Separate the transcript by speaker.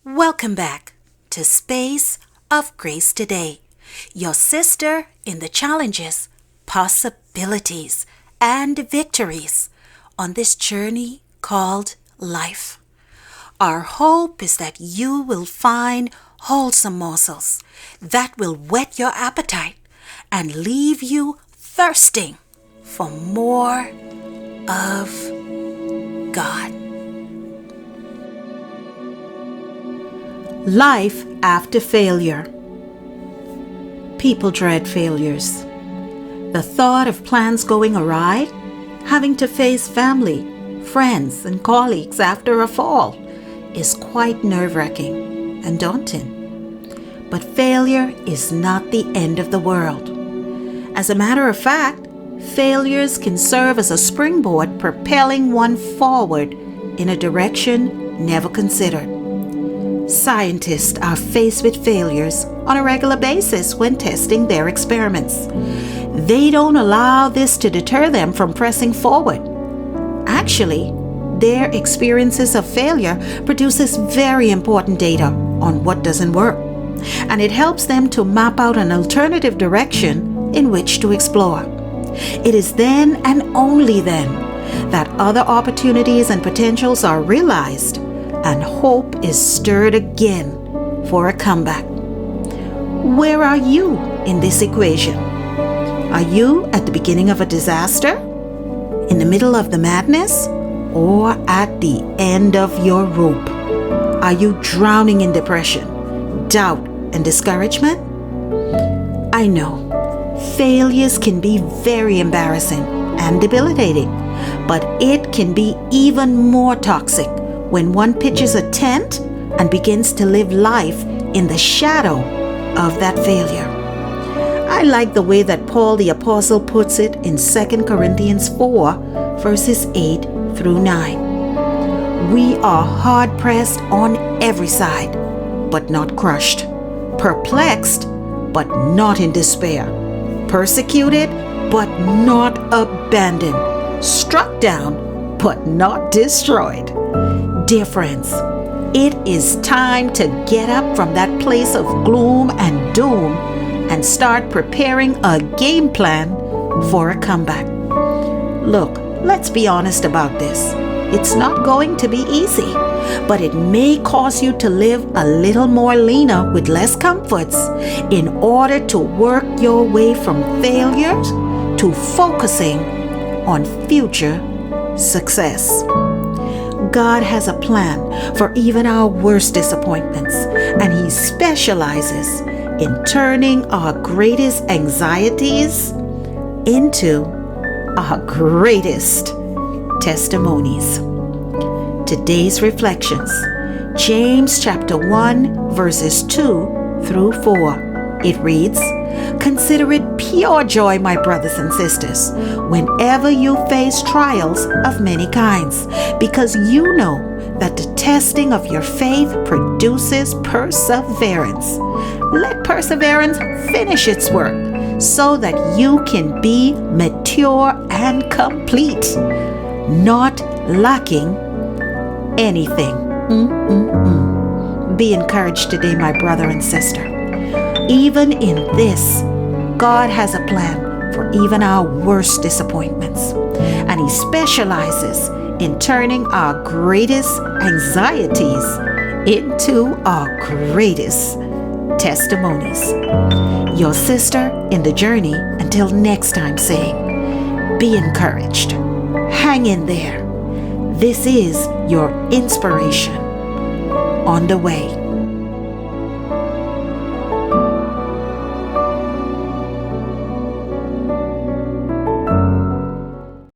Speaker 1: Welcome back to Space of Grace today, your sister in the challenges, possibilities, and victories on this journey called life. Our hope is that you will find wholesome morsels that will whet your appetite and leave you thirsting for more of God. Life after failure. People dread failures. The thought of plans going awry, having to face family, friends, and colleagues after a fall is quite nerve-wracking and daunting. But failure is not the end of the world. As a matter of fact, failures can serve as a springboard propelling one forward in a direction never considered. Scientists are faced with failures on a regular basis when testing their experiments. They don't allow this to deter them from pressing forward. Actually, their experiences of failure produces very important data on what doesn't work, and it helps them to map out an alternative direction in which to explore. It is then and only then that other opportunities and potentials are realized and hope is stirred again for a comeback. Where are you in this equation? Are you at the beginning of a disaster, in the middle of the madness, or at the end of your rope? Are you drowning in depression, doubt, and discouragement? I know failures can be very embarrassing and debilitating, but it can be even more toxic when one pitches a tent and begins to live life in the shadow of that failure. I like the way that Paul the Apostle puts it in 2 Corinthians 4, verses 8 through 9. We are hard-pressed on every side, but not crushed, perplexed, but not in despair, persecuted, but not abandoned, struck down, but not destroyed. Dear friends, it is time to get up from that place of gloom and doom and start preparing a game plan for a comeback. Look, let's be honest about this. It's not going to be easy, but it may cause you to live a little more leaner with less comforts in order to work your way from failures to focusing on future success. God has a plan for even our worst disappointments, and He specializes in turning our greatest anxieties into our greatest testimonies. Today's reflections, James chapter 1, verses 2 through 4. It reads, "Consider it pure joy, my brothers and sisters, whenever you face trials of many kinds, because you know that the testing of your faith produces perseverance. Let perseverance finish its work, so that you can be mature and complete, not lacking anything." Be encouraged today, my brother and sister. Even in this, God has a plan for even our worst disappointments, and He specializes in turning our greatest anxieties into our greatest testimonies. Your sister in the journey, until next time, saying, be encouraged. Hang in there. This is your inspiration on the way.